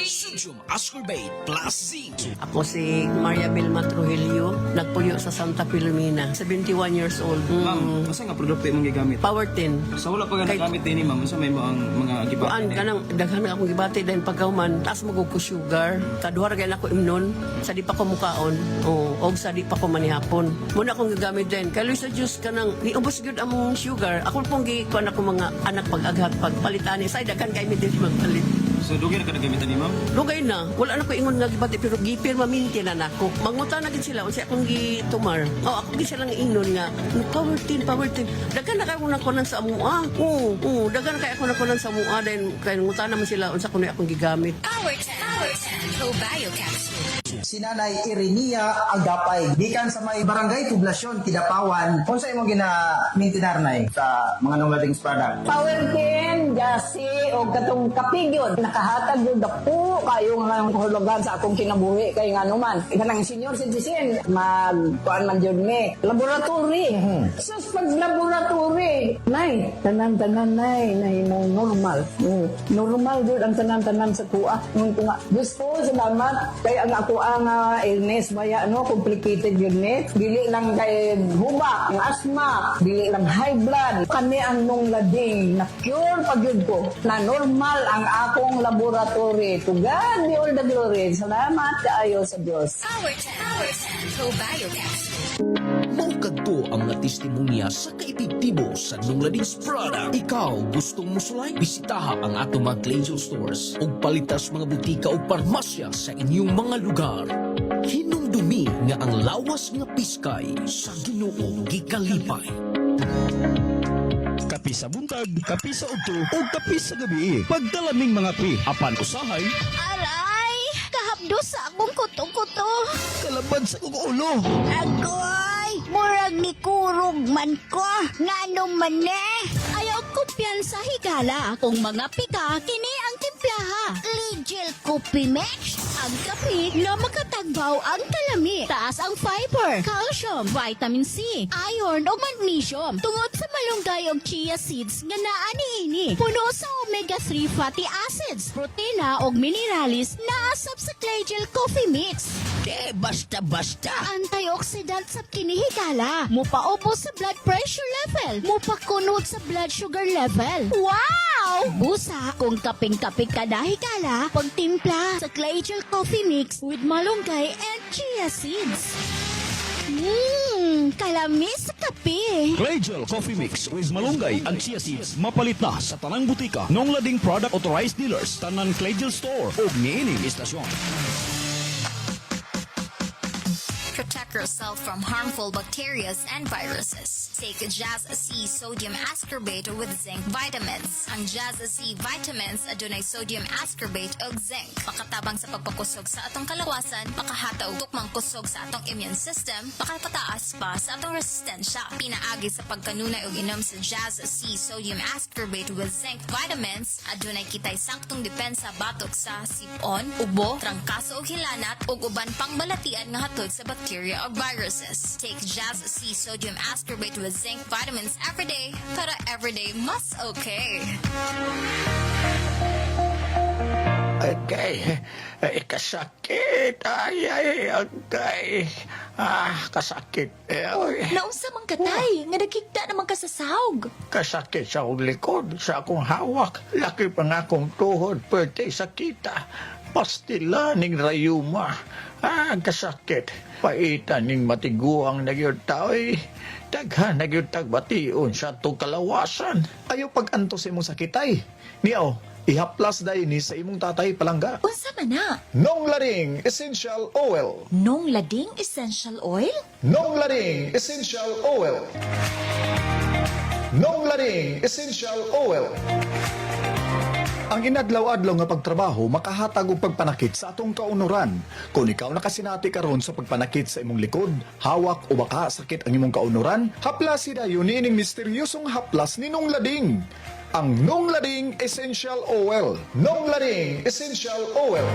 Sodium ascorbate plus zinc. Ako si Maria Belma Trujillo, nagpuyo sa Santa Filomena, 71 years old. Ma'am, asa nga produkto imong gigamit? Power 10. Sa wala pa nga nagamit din ni ma'am, asa may mo ang mga giba? Kuan kanang daghan akong gibati dahil pagkauman, taas mo ko sugar. Kaduhar gay ako imnon, sa di pa ko mukaon. O sa di pa ko manihapon. Muna akong gagamit din. Kay Luisa Juice kanang niubos gyud among sugar. Ako pong gikuan ako mga anak pag-aghat pagpalitan ni say daghan kay mi din magpalit. So, dugay na ka nagamitan ni ma'am? Lugay na. Wala na ko ingon nga gibati pero gipirma minti na nako. Manguta na gid sila unsa akong gitumar. Ako gid sila nga ingnon nga Power 10. Daghan na kay ako nakunan sa amuha. Daghan kay ako nakunan sa amuha then kay nguta naman sila unsa kuno akong gigamit. Power 10 Pro Bio Capsule. Si Nanay Irinia Agapay gikan sa may barangay poblasyon Kidapawan. Unsa imong gina-maintinar nay sa mga Nuladings product? Power 10, Jassy o katong kapigyon. Nakahatag yung dapo kayo nga hulugan sa akong kinabuhi kay nga naman. Kanang senior citizen magkuan man jud me. Laboratory. Sus pag laboratory. Nay, tanan-tanan nay mo normal. Normal jud ang tanan-tanan sa kuha. Nung nga gusto salamat kay ang ako ang illness baya complicated yun dili lang kay hubak, ang asthma, dili lang high blood. Kani ang nung lading na cure pag yun ko na normal ang akong laboratory. To God be all the glory. Salamat kaayo sa Dios. Power 10 Pro Bio Capsule. Maukadto ang mga testimonya sa kaepektibo sa Nuladings Product. Ikaw, gustong musulay? Bisitaha ang ato mga Clay Gel Stores o palitas mga butika o parmasya sa inyong mga lugar. Hinumdumi nga ang lawas nga piskay sa Ginoo gikalipay. Kapi sa buntag, kapi sa udto, o kapi sa gabi. Pagdalaming mga pi, apan usahay. Aray! Kahapdo sa akong kuto-kuto. Kalabad sa kong ulo. Agoy! Murag ni kurog man ko. Ngano man ayaw kumpiyansa higala. Kung mga pika, kini ang timplaha. Ligel Coffee Mix. Ang kape na makatagbaw ang kalami. Taas ang fiber, calcium, vitamin C, iron o magnesium. Tungod sa malunggay o chia seeds nga naa niini. Puno sa omega-3 fatty acids, protina o mineralis na asap sa Claygel Coffee Mix. Basta-basta. Antioxidant sa kinihigala. Mupaupo sa blood pressure level. Mupakunod sa blood sugar level. Wow! sabaw. Busa, kung kaping-kaping ka na higala, pagtimpla sa Clay Gel Coffee Mix with malunggay and chia seeds. Kalamis sa kape. Claygel Coffee Mix with malunggay and chia seeds. Mapalit na sa tanang butika. Nung lading product authorized dealers. Tanan Claygel Store o niining istasyon. Protect yourself from harmful bacteria and viruses. Take Jazz C Sodium Ascorbate with Zinc Vitamins. Ang Jazz C Vitamins adunay sodium ascorbate ug zinc. Pakatabang sa pagpakusog sa atong kalawasan, pakahataw tukmang kusog sa atong immune system, pakapataas pa sa atong resistensya. Pinaagi sa pagkanunay og inom sa Jazz C Sodium Ascorbate with Zinc Vitamins, adunay kitay saktong depensa batok sa sipon, ubo, trangkaso ug hilanat ug uban pang balatian nga hatod sa bacteria or viruses. Take Jazz C Sodium Ascorbate with Zinc Vitamins every day para everyday mas okay. Agay, kasakit. Ay, agay. Kasakit. Naunsa man katay, nga nagkigda naman ka sa sahog. Kasakit sa akong likod, sa akong hawak. Laki pa nga akong tuhod, pwede sakita. Pastila ning rayuma. Kasakit. Paitan ning matiguang nagyod tao'y. Daghan nagyod tagbation sa itong kalawasan. Ayaw pag-antos imong sakitay. Niyaw, ihaplas dahi ni sa imong tatay palangga. Unsa man na? Nong Lading Essential Oil. Nong Lading Essential Oil? Nong Lading Essential Oil. Nong Lading Essential Oil. Ang inadlaw-adlaw nga pagtrabaho makahatag og pagpanakit sa atong kaunuran. Kung ikaw nakasinati karon sa pagpanakit sa imong likod, hawak o baka sakit ang imong kaunuran, haplasi dayon niining misteryosong haplas ni Nong Lading. Ang Nong Lading Essential Oil. Nong Lading Essential Oil.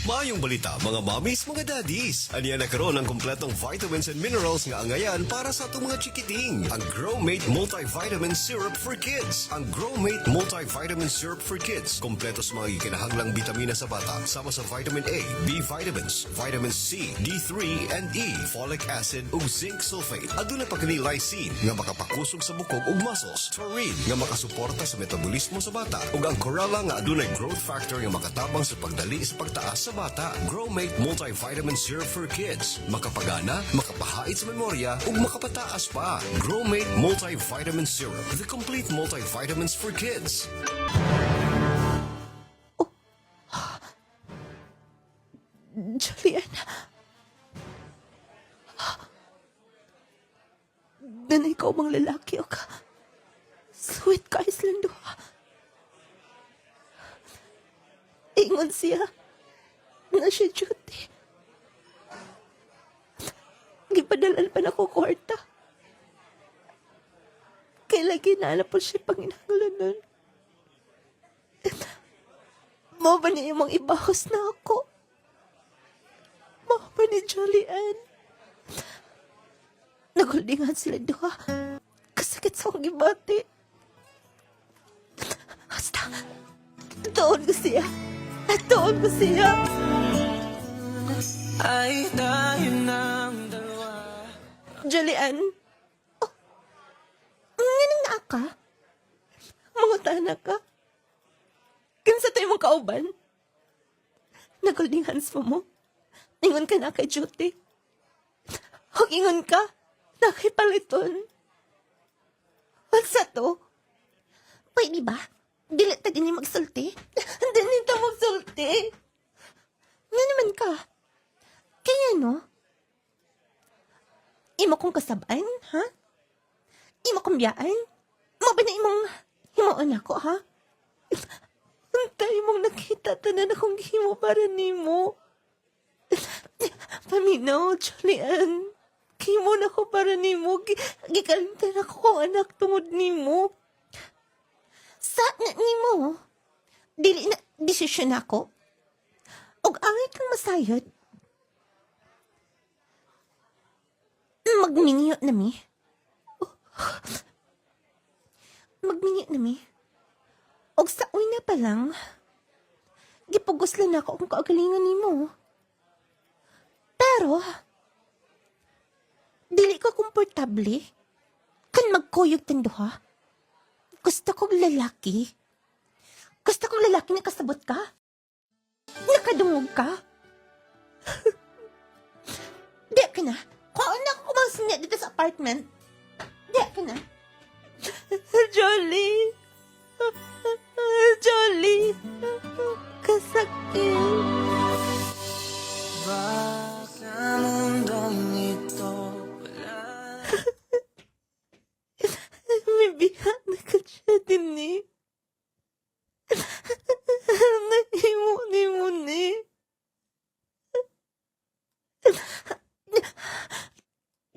Maayong balita mga mommies, mga daddies. Aniya na karon ang kompletong vitamins and minerals nga angayan para sa atong mga chikiting. Ang Growmate Multivitamin Syrup for Kids. Ang Growmate Multivitamin Syrup for Kids. Kompleto sa mga kinahanglang bitamina sa bata. Sama sa vitamin A, B vitamins, vitamin C, D3 and E, folic acid ug zinc sulfate. Aduna pa kini lysine nga makapakusog sa bukog ug muscles. Taurine nga makasuporta sa metabolismo sa bata. Ug ang chlorella nga adunay growth factor nga makatabang sa pagdali sa pagtaas sa bata. Growmate Multivitamin Syrup for Kids. Makapagana, makapahait sa memorya, ug makapataas pa. Growmate Multivitamin Syrup. The complete multivitamins for kids. Julian. Nanay ka umang lalaki o ka. Sweet ka, Islando. Ingon siya. Nga siya duty. Gipadalan pa na ko kwarta. Kaya lagi na po siya panginahanglanan. Mo ba niya yung mga ibahos na ako? Mo ba ni Julian? Naguldingan sila duha. Kasakit sa akong gibati. Basta, doon ko siya. Doon ko siya. Ay, tayo ng dalawa. Julian? Oh, ngayon na ka? Mga tanak ka? Kinsa tayo mong kauban? Nagulding hands mo? Ingon ka na kay duty? O ingon ka? Na kay paliton? What's to? Pwede ba? Dili ta din magsulti? Dili ta magsulti? Nga naman ka? Kaya no? Imo kong kasaban, ha? Imo kong biyaan? Mo ba na imong himuon ako, ha? Antay mong nakita tanan akong himo para nimo. Paminaw, Julian. Himo na ko para nimo. Gikalimtan ako kung anak tungod nimo. Sa nimo, dili na desisyon ako. Og angay kang masayod. Magminyo na mi. Magminyo na mi. Og sa una pa lang, gipugos lang ako kung kaagalingan nimo. Pero, dili ko komportable kan magkuyog tanduha. Gusto kong lalaki Gusto kong lalaki na kasabot ka? Nakadungog ka? Di ka na. Kaon na ako kumasin dito sa apartment. Di ka na. Jolie. Jolie. Kasakit. Sa mundong ito May bihat na ka siya din eh. Nahimo ni.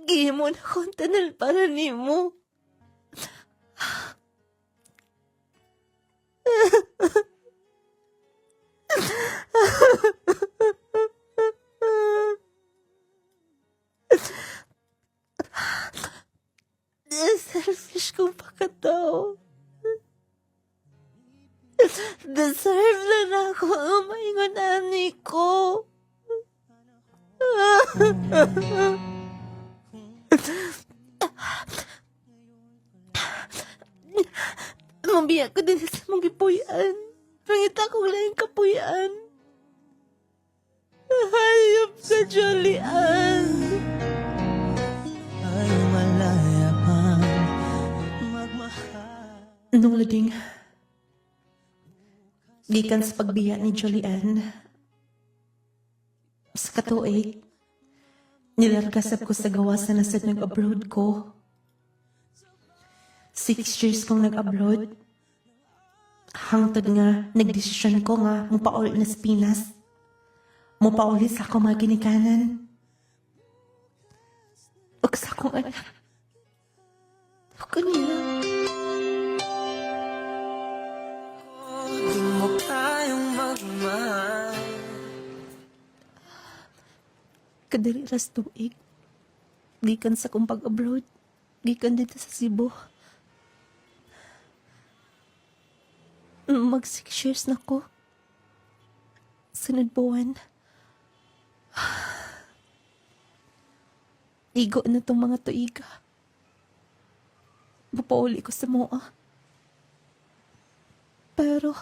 Gihimo na akong tanal para nimo. Selfish kong pakatao. Deserve na ako ang maingon ani ko. Mambiya ko din sa mong gipuyan. Pangita ko lang yung kapuyan. Hayop ka, Julian. ay malaya pang Nung lading, gikan sa pagbiya ni Julian, sa katuig, nilargasap ko sa gawasan na sa nag-abroad ko. 6 years kong nag-abroad. Hangtod nga, nagdesisyon ko nga, mupauli na sa Pinas. Mupauli sa ako mga ginikanan. Ug sa akong anak. O kanina. di mo kayang magmahal. Kadiri ras tuig. Gikan sa kong pag-abroad. Gikan dito sa Cebu. Mag 6 years na ko. Sunod buwan. Igo na tong mga tuiga. Mapauli ko sa moa. Pero,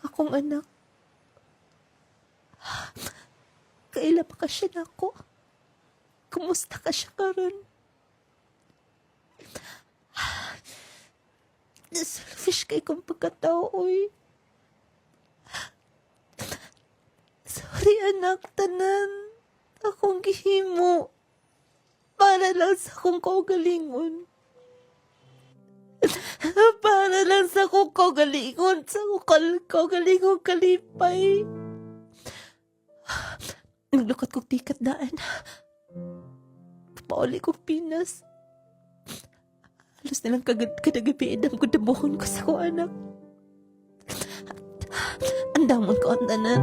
akong anak, kaila pa ka siya na ako. Kumusta ka siya karon? Selfish kay kong pagkatao, oy. Sorry, anak, tanan. Akong gihimo. Para lang sa akong kaugalingon. Para lang sa akong kaugalingon. Sa akong kaugalingon kalipay. Naglukot kong tikat daan. Pauli kong Pinas. Halos nilang kadagapiin ang kudabuhon ko sa ko anak. Ang damon ko ang tanan.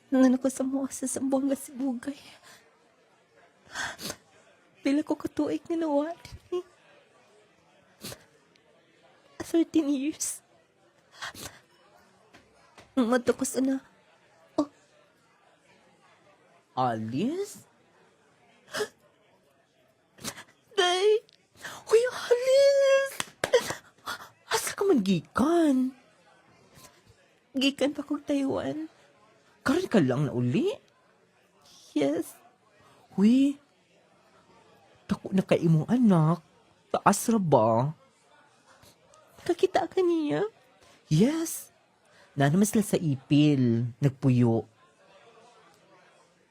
Nano ko sa mga sa Sambuanga Sibugay. Pila ko katuig na nawali ni. 13 years. Matukos na. Oh. Alice? Day! Uy, Alice! Asa ka man gikan? Gikan pa kong Taiwan. Karon ka lang na uli? Yes. Uy, tako na kay imong anak. Taas ra ba? Kakita ka niya? Yes. Naman sila sa ipil. Nagpuyo.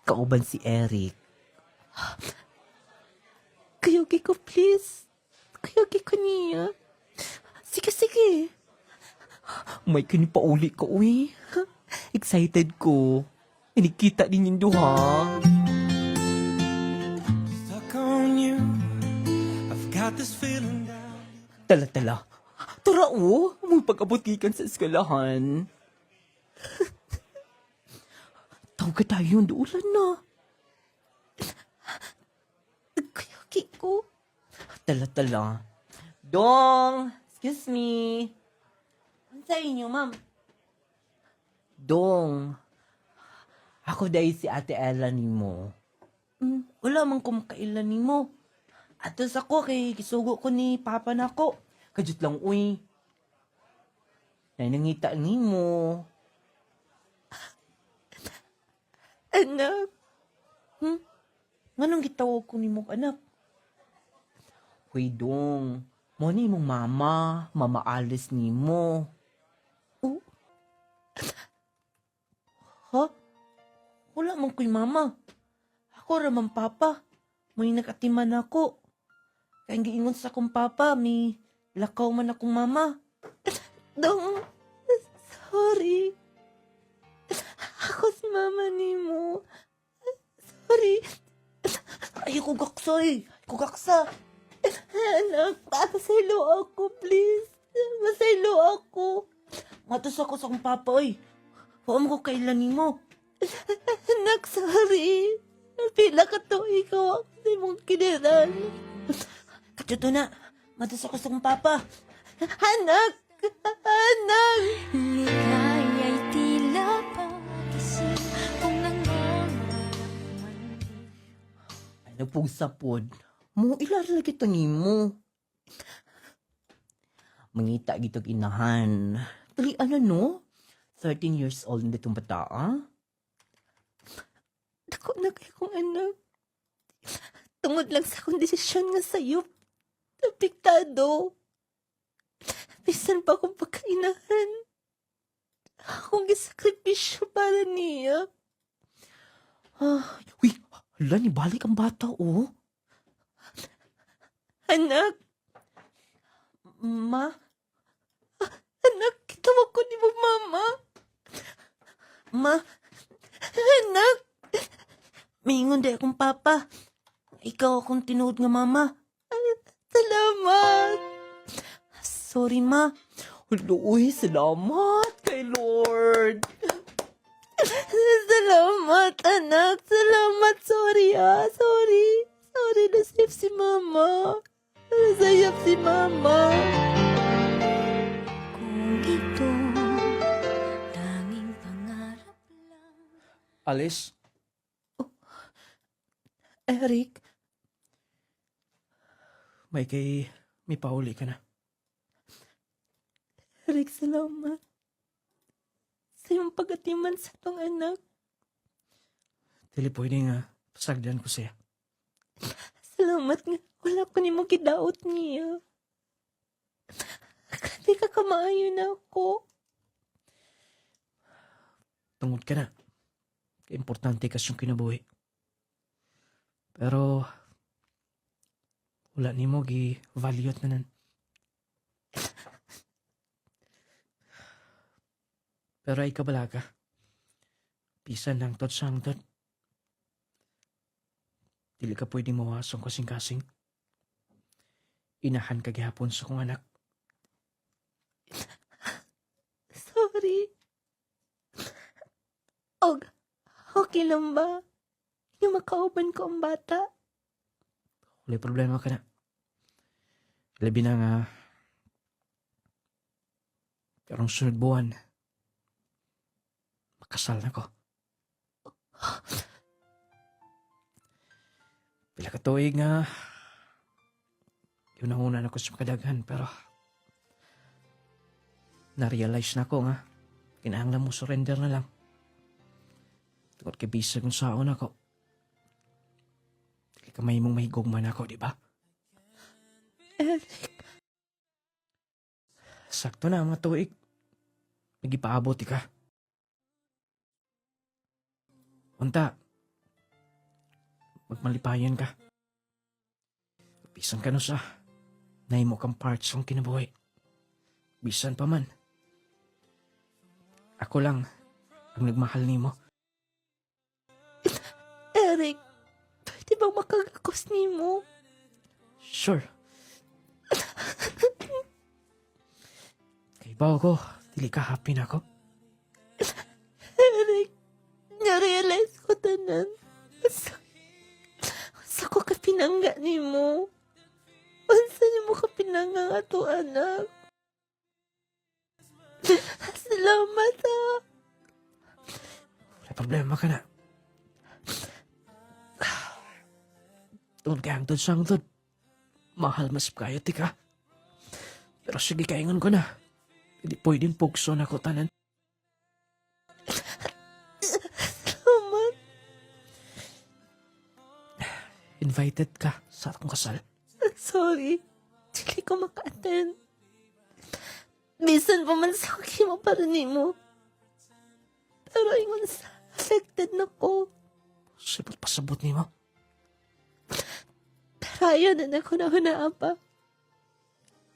Kauban si Eric. Kayugi ko, please. Kayugi ko niya. Sige, sige. May kinipauli ka, uy. Excited ko. Inikita din yung duha. Stuck on you. I've got this feeling down. Tala-tala. Tara, oh. May pag-abot gikan sa eskwelahan. Tawag ka tayo yung duulan na. Kayugi ko. Tala-tala. Dong! Excuse me. Ano sa inyo, ma'am? Dong. Ako dahil si Ate Ella ni mo. Wala man kumakailan ni mo. Atos ako kay kisugo ko ni Papa na ko. Kajut lang, uy. Nangita ni mo. Anak. Nganong gitawag ko ni mo, anak? Uy, dong. Mo ni mong mama Alice ni mo. Ha? Wala man ko'y mama. Ako raman papa. May nakatiman ako. Kaya giingon sa akong papa, may lakaw man akong mama. Dong, sorry. Ako si mama ni mo. Sorry. Ayoko gaksoy. Ayoko gaksa. Anak, masaylo ako, please. Masaylo ako. Matos ako sa akong papa, oy. Huwag mo ko kailanin mo. Anak, sorry. Pila ka to, ikaw ako sa mong kiniran. Katuto na, matas ako sa kong papa. Anak! Anak! Ligaya'y tila pagising kung Ano pong sapod? Mo ilarala kita ni mo. Mangita gitog inahan. Dali, ano no? 13 years old na itong bata, ah? Dako na kayo kong anak. Tungod lang sa akong desisyon nga sa'yo. Napiktado. Bisan pa akong pagkainahan. Akong gisakripisyo para niya. Uy, hala, nibalik ang bata, oh. Anak. Ma? Anak, kitawag ko ni mo, mama. Ma? Anak. Mingon di akong papa. Ikaw akong tinuod nga mama. Salamat. Sorry, ma. Uy, salamat kay Lord. Salamat, anak. Salamat. Sorry, Sorry. Sorry, nasayap si mama. Nasayap si mama. kung ito tanging pangarap. Alice? Eric, May pauli ka na. Eric, salamat. Sa iyong pagatiman sa tong anak. Dili pwede nga pasagdan ko siya. Salamat nga. Wala ko ni mong kidaot niya. Grabe ka kamaayo na ako. Tungod ka na. Importante kasi yung kinabuhi. Pero, wala ni mo gi-value at nanan. Pero ay kabala ka. Pisan lang tot sang tot. Dili ka pwedeng mawasong kasing-kasing. Inahan ka gihapon sa kong anak. Sorry. Okay lang ba? Yung makauban ko ang bata? Wala problema ka na. Labi na nga. Karong sunod buwan, makasal na ko. Pila ka tuig nga. Yun ang una na ko sa makadaghan, pero na-realize na ko nga. Kinahanglan mo surrender na lang. Tungkol kay bisag kung saon ako. Dili ka may mong mahigugman ako, di ba? Eric. Sakto na mga tuig. Nagipaabot ka. Unta. Magmalipayan ka. Bisan ka no sa nahimo kang parts ng kinabuhi. Bisan pa man. Ako lang ang nagmahal nimo. Eric, pwede bang makagakos ni mo? Sure. Kay bawa ko, dili ka happy na ako. Eric, na-realize ko tanan. Sa ko ka pinangga ni mo. Unsa ni mo ka pinangga nga to, anak? Salamat, ha. Wala problema ka na. Tungod kay hangtod sa hangtod. Mahal mas kayo, tika. Pero sige, kaingon ko na. Hindi pwedeng pugso na ko tanan. Salamat. Invited ka sa akong kasal. Sorry. Hindi ko maka-attend. Bisan pa man sa mo para ni mo. Pero ingon sa affected na ko. Sipot pasabot ni mo. Pero ayun na ako na hunaan pa.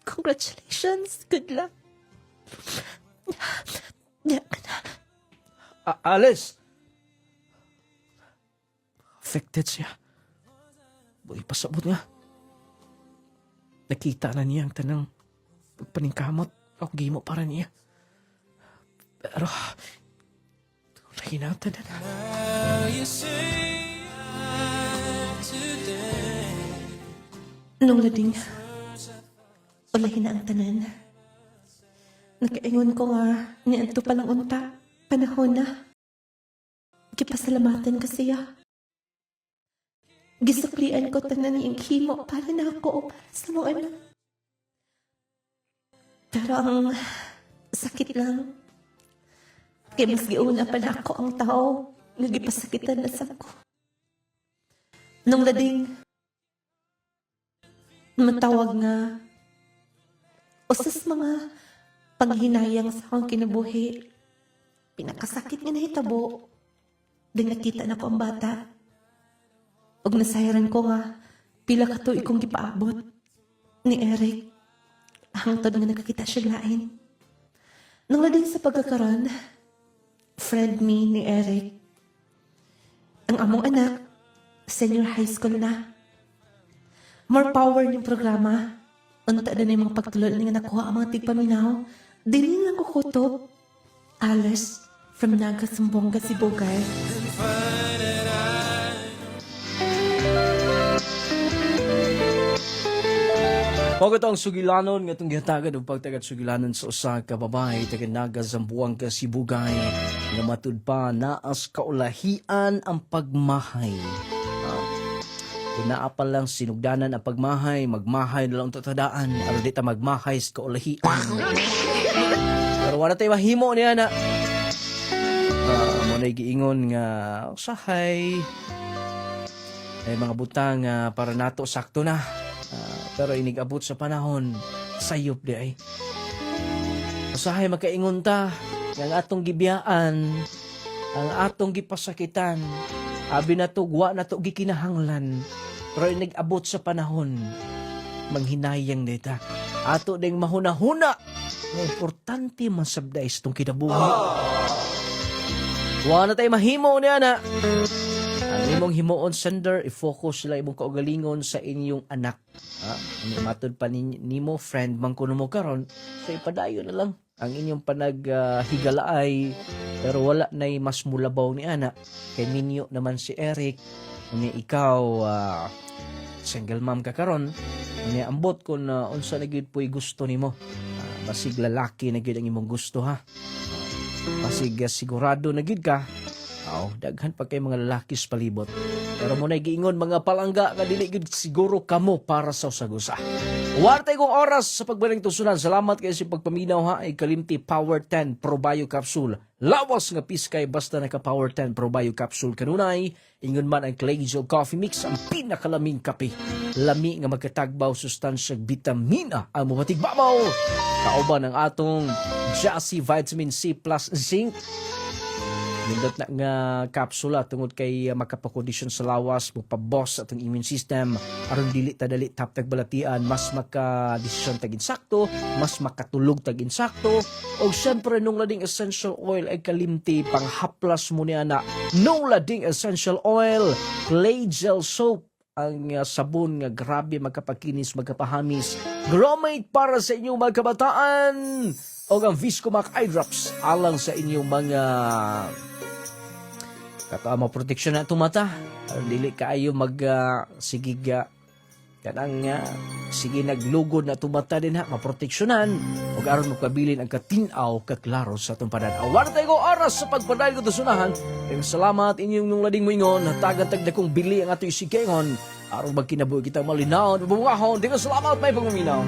Congratulations. Good luck. Diyan ka na. Alice! Affected siya. Buhay pasabot nga. Nakita na niya ang tanang pagpaningkamot o gimo para niya. Pero, nahinatan na. Nung lading, ulahin na ang tanan. Nakaingon ko nga, nianto palang unta, panahon na. Gipasalamatan ko siya. Gisuklian ko tanan niyang himo para na ako sa mga anak. Pero ang sakit lang. Kaya mas giuna pa na ako ang tao nga gipasakitan na sa ko. Nung lading, matawag nga usas mga panghinayang sa akong kinabuhi. Pinakasakit nga nahitabo. Di nakita na ko ang bata. Og nasayaran ko nga pila ka tuig kong gipaabot ni Eric. Hangtod nga nakakita siya lain. Nung lading sa pagkakaroon, friend me ni Eric. Ang among anak, senior high school na. More power ng programa. Unta na yung mga pagtulad nga nakuha ang mga tigpaminaw. Dili lang ko kutob. Alice from Naga, Sambonga, Sibugay. Pagkat ang sugilanon nga itong gihatagad o pagtagat sugilanon sa usa ka babae taga Naga, Zamboanga, Sibugay nga matud pa naas kaulahian ang pagmahay. Kung naapal lang sinugdanan ang pagmahay, magmahay na lang tutadaan, aron di ta magmahay sa kaulahian. Pero wala tayo mahimo niya na. Muna giingon nga, usahay, ay mga butang para nato sakto na. Pero inigabot sa panahon, sayop di ay. Usahay makaingon ta, ang atong gibiyaan, ang atong gipasakitan, abi na to, gwa na to gikinahanglan. Pero inigabot sa panahon, manghinayang dita. Ato ding mahuna-huna, na importante masabday sa itong kinabuhi. Wa na tayo mahimo niya na. Ang imong himuon sender, i-focus sila imong kaugalingon sa inyong anak. Matod pa nimo, friend man kuno mo karon, so ipadayo na lang ang inyong panaghigalaay, pero wala na mas mulabaw ni ana. Kay ninyo naman si Eric, ni ikaw, single mom ka karon, ni ambot ko na unsa na gyud po'y gusto nimo. Basig lalaki na gyud ang imong gusto ha. Basig sigurado na gyud ka. Daghan pa kay mga lalaki sa palibot. Pero mo na giingon mga palangga nga dili gyud siguro kamo para sa usagusa. Wartay kong oras sa pagbaling tusunan. Salamat kayo sa pagpaminaw ha. Ay Kalimti Power 10 Pro Bio Capsule. Lawas nga piskay basta naka Power 10 Pro Bio Capsule kanunay. Ingon man ang Clay-Gel Coffee Mix, ang pinakalaming kape. Lami nga magkatagbaw sustansyag vitamina ang mabatigbabaw. Kauban ang atong Jassy Vitamin C plus Zinc. Nindot na nga kapsula tungod kay makapakondisyon sa lawas, magpaboss atong immune system, aron dili tadali taptag balatian, mas makadesisyon tag insakto, mas makatulog tag insakto, o syempre nung lading essential oil ay Kalimti panghaplas mo niya na nung lading essential oil, Clay-Gel soap, ang sabon nga grabe magkapakinis, magkapahamis, Gromate para sa inyong mga kabataan, o ang Viscomac eye drops alang sa inyong mga katama protection na tumata. Dili kaayo sige naglugod na tumata din ha, maproteksyonan. O ug aron magpabilin ang katinaw kaklaro sa atong pananaw. Wala tayo oras sa pagpadayon ko sunahan. Kaya salamat inyong nung lading moingon hatagan tagdakong bili ang ato isikengon aron magkinabuhi kita malinaw bubungahon. Di ko salamat may pagmaminaw.